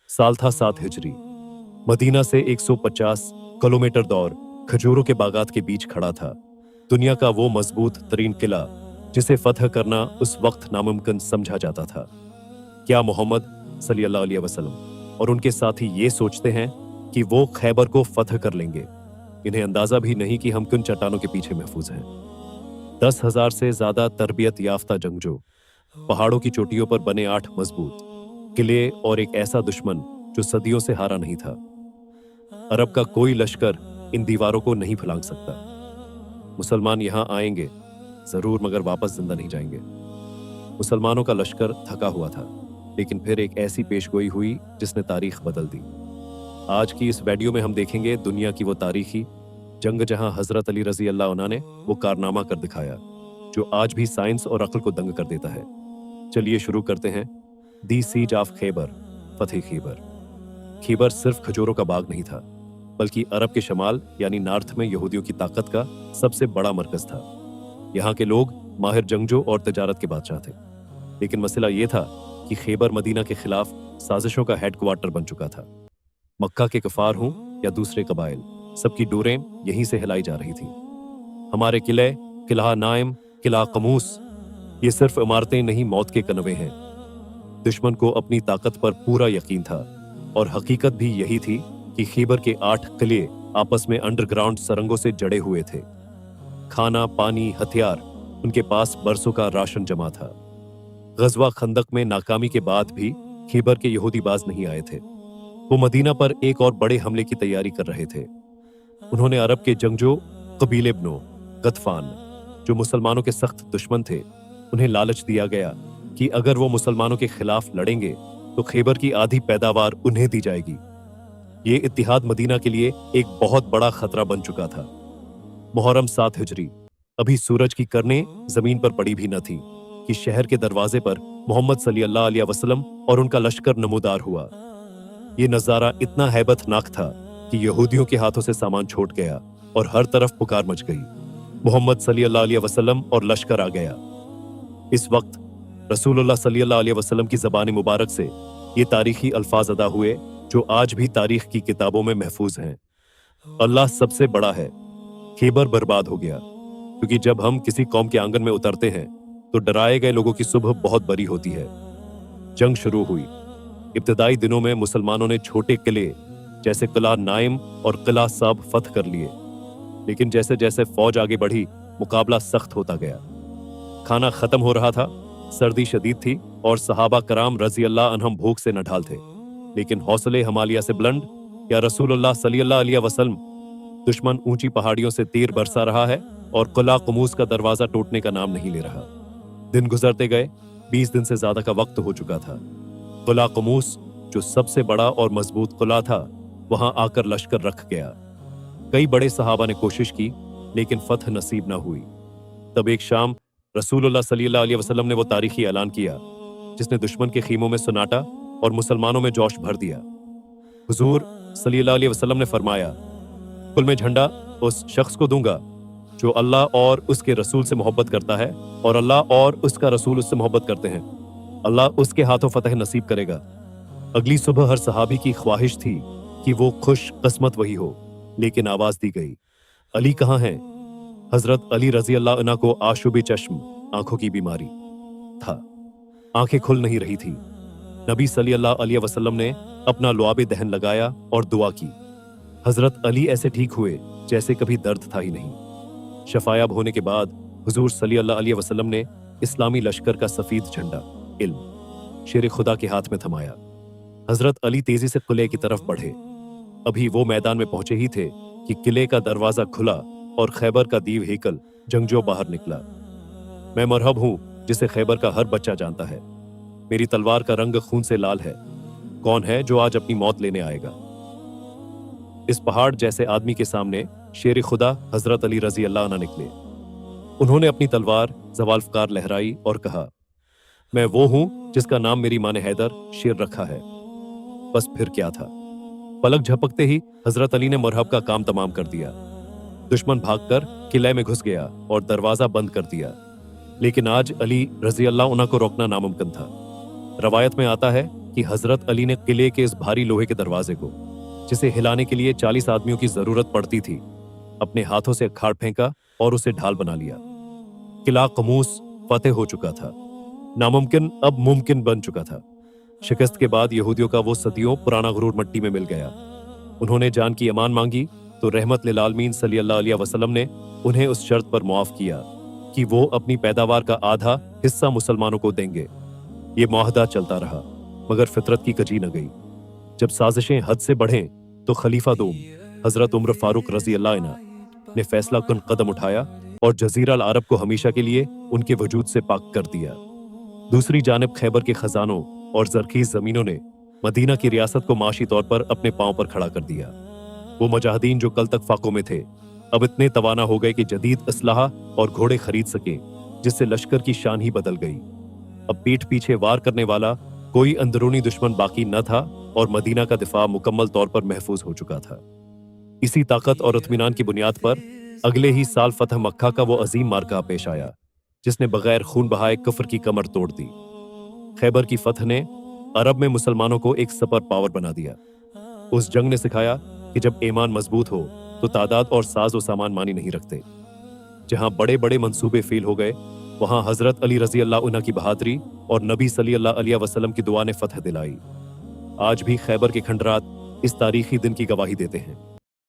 साल था 7 हिजरी। मदीना से 150 किलोमीटर दूर खजूरों के बागात के बीच खड़ा था दुनिया का वो मजबूत तरीन किला जिसे फतह करना उस वक्त नामुमकिन समझा जाता था। क्या मोहम्मद सल्लल्लाहु अलैहि वसल्लम और उनके साथी ये सोचते हैं कि वो खैबर को फतह कर लेंगे? इन्हें अंदाजा भी नहीं कि हम किन चट्टानों के पीछे महफूज हैं। 10,000 से ज्यादा तरबियत याफ्ता जंगजू, पहाड़ों की चोटियों पर बने 8 मजबूत किले और एक ऐसा दुश्मन जो सदियों से हारा नहीं था। अरब का कोई लश्कर इन दीवारों को नहीं फलांग सकता। मुसलमान यहां आएंगे जरूर, मगर वापस जिंदा नहीं जाएंगे। मुसलमानों का लश्कर थका हुआ था, लेकिन फिर एक ऐसी पेशगोई हुई जिसने तारीख बदल दी। आज की इस वीडियो में हम देखेंगे दुनिया की वो तारीखी जंग जहां हजरत अली रजी अल्लाह अन्हु ने वो कारनामा कर दिखाया जो आज भी साइंस और अक्ल को दंग कर देता है। चलिए शुरू करते हैं। दी सीज ऑफ खैबर, फतेह खैबर। खैबर सिर्फ खजूरों का बाग नहीं था, बल्कि अरब के शमाल यानी नॉर्थ में यहूदियों की ताकत का सबसे बड़ा मरकज था। यहाँ के लोग माहिर जंगजू और तजारत के बादशाह थे, लेकिन मसला यह था कि खैबर मदीना के खिलाफ साजिशों का हेडक्वार्टर बन चुका था। मक्का के कफार हों या दूसरे कबाइल, सबकी डोरें यहीं से हिलाई जा रही थी। हमारे किले, किला नाइम, किला कमूस, ये सिर्फ इमारतें नहीं, मौत के कनवे हैं। दुश्मन को अपनी ताकत पर पूरा यकीन था, और हकीकत भी यही थी कि खैबर के 8 किले आपस में अंडरग्राउंड सरंगों से जड़े हुए थे। खाना, पानी, हथियार, उनके पास बरसों का राशन जमा था। गजवा खंदक में नाकामी के बाद भी खैबर के यहूदी बाज नहीं आए थे। वो मदीना पर एक और बड़े हमले की तैयारी कर रहे थे। उन्होंने अरब के जंगजू कबीले बनो गतफान, जो मुसलमानों के सख्त दुश्मन थे, उन्हें लालच दिया गया कि अगर वो मुसलमानों के खिलाफ लड़ेंगे तो खैबर की आधी पैदावार उन्हें दी जाएगी। ये इत्तिहाद मदीना के लिए एक बहुत बड़ा खतरा बन चुका था। मुहर्रम 7 हिजरी, अभी सूरज की करनें जमीन पर पड़ी भी न थी कि शहर के दरवाजे पर मोहम्मद सल्लल्लाहु अलैहि वसल्लम और उनका लश्कर नमूदार हुआ। ये नजारा इतना हैबतनाक था कि यहूदियों के हाथों से सामान छूट गया और हर तरफ पुकार मच गई, मोहम्मद सल्लल्लाहु अलैहि वसल्लम और लश्कर आ गया। इस वक्त रसूलुल्लाह सल्लल्लाहु अलैहि वसल्लम की ज़बान मुबारक से ये तारीखी अल्फाज अदा हुए जो आज भी तारीख की किताबों में महफूज हैं। अल्लाह सबसे बड़ा है। खैबर बर्बाद हो गया, क्योंकि जब हम किसी कौम के आंगन में उतरते हैं तो डराए गए लोगों की सुबह बहुत बड़ी होती है। जंग शुरू हुई। इब्तदाई दिनों में मुसलमानों ने छोटे किले जैसे किला नाइम और किला साब फतह कर लिए, लेकिन जैसे जैसे फौज आगे बढ़ी मुकाबला सख्त होता गया। खाना खत्म हो रहा था, सर्दी शदीद थी और सहाबा कराम रजी अल्लाह अन्हुम भूख से नढाल थे, लेकिन हौसले हमालिया से बुलंद या रसूलुल्लाह सल्लल्लाहु अलैहि वसल्लम। दुश्मन ऊंची पहाड़ियों से तीर बरसा रहा है और किला कमूस का दरवाजा टूटने का नाम नहीं ले रहा। दिन गुजरते गए, 20 दिन से ज्यादा का वक्त हो चुका था। किला कमूस, जो सबसे बड़ा और मजबूत किला था, वहां आकर लश्कर रख गया। कई बड़े सहाबा ने कोशिश की, लेकिन फतह नसीब ना हुई। तब एक शाम रसूलुल्लाह सल्लल्लाहु अलैहि वसल्लम ने वो तारीखी ऐलान किया जिसने दुश्मन के खीमों में सन्नाटा और मुसलमानों में जोश भर दिया। हुजूर सल्लल्लाहु अलैहि वसल्लम ने फरमाया, कुल में झंडा उस शख्स को दूंगा जो अल्लाह और उसके रसूल से मोहब्बत करता है, और अल्लाह और उसका रसूल उससे मोहब्बत करते हैं। अल्लाह उसके हाथों फतह नसीब करेगा। अगली सुबह हर सहाबी की ख्वाहिश थी कि वो खुश किस्मत वही हो, लेकिन आवाज दी गई, अली कहाँ हैं? हजरत अली रजी अल्लाह अन्हु को आशुबे चश्म, आंखों की बीमारी था। आंखें खुल नहीं रही थी। नबी सल्लल्लाहु अलैहि वसल्लम ने अपना लुआबे दहन लगाया और दुआ की। हजरत अली ऐसे ठीक हुए जैसे कभी दर्द था ही नहीं। शफायाब होने के बाद हुजूर सल्लल्लाहु अलैहि वसल्लम ने इस्लामी लश्कर का सफेद झंडा इल्म शेर खुदा के हाथ में थमाया। हजरत अली तेजी से किले की तरफ बढ़े। अभी वो मैदान में पहुंचे ही थे कि किले का दरवाजा खुला और खैबर का दीव हेकल जंगजू बाहर निकला। मैं मरहब हूं जिसे खैबर का हर बच्चा जानता है। मेरी तलवार का रंग खून से लाल है। कौन है जो आज अपनी मौत लेने आएगा? इस पहाड़ जैसे आदमी के सामने शेर खुदा हजरत अली रजी अल्लाह अन्हु निकले। उन्होंने अपनी तलवार ज़वाल्फ़कार लहराई और कहा, मैं वो हूं जिसका नाम मेरी माँ ने हैदर शेर रखा है। बस फिर क्या था, पलक झपकते ही हजरत अली ने मरहब का काम तमाम कर दिया। दुश्मन भागकर किले में घुस गया और दरवाजा बंद कर दिया, लेकिन आज अली रजी अल्लाह अन्हु को रोकना नामुमकिन था। रवायत में आता है कि कि हजरत अली ने किले के इस भारी लोहे के दरवाजे को, जिसे हिलाने के लिए 40 आदमियों की जरूरत पड़ती थी, अपने हाथों से अखाड़ फेंका और उसे ढाल बना लिया। किला कमूस फतेह हो चुका था। नामुमकिन अब मुमकिन बन चुका था। शिकस्त के बाद यहूदियों का वो सदियों पुराना गुरूर मिट्टी में मिल गया। उन्होंने जान की अमान मांगी तो रहमत लिल आलमीन सल्लल्लाहु अलैहि वसल्लम ने उन्हें उस शर्त पर मुआफ किया कि वो अपनी पैदावार का आधा हिस्सा मुसलमानों को देंगे। ये मुआहदा चलता रहा, मगर फितरत की कजी न गई। जब साजिशें हद से बढ़ें तो खलीफा दूम हजरत उमर फारूक रजी अल्लाह अन्हु ने फैसला कुन कदम उठाया और जजीरा अल अरब को हमेशा के लिए उनके वजूद से पाक कर दिया। दूसरी जानिब खैबर के खजानों और जरखीज जमीनों ने मदीना की रियासत को माशी तौर पर अपने पांव पर खड़ा कर दिया। वो मुजाहिदीन जो कल तक फाकों में थे, अब इतने तवाना हो गए कि जदीद असलाहा और घोड़े खरीद सके, जिससे लश्कर की शान ही बदल गई। अब पीठ पीछे वार करने वाला कोई अंदरूनी दुश्मन बाकी न था और मदीना का दिफा मुकम्मल तौर पर महफूज हो चुका था। इसी ताकत और इत्मीनान की बुनियाद पर अगले ही साल फतह मक्का का वो अजीम मार्का पेश आया, जिसने बगैर खून बहाए कुफ्र की कमर तोड़ दी। खैबर की फतह ने अरब में मुसलमानों को एक सुपर पावर बना दिया। उस जंग ने सिखाया कि जब ईमान मजबूत हो तो तादाद और साज व सामान मानी नहीं रखते। जहां बड़े बड़े मंसूबे फेल हो गए, वहां हजरत अली रजी अल्लाह अन्हु की बहादुरी और नबी सल्लल्लाहु अलैहि वसल्लम की दुआ ने फतह दिलाई। आज भी खैबर के खंडरात इस तारीखी दिन की गवाही देते हैं।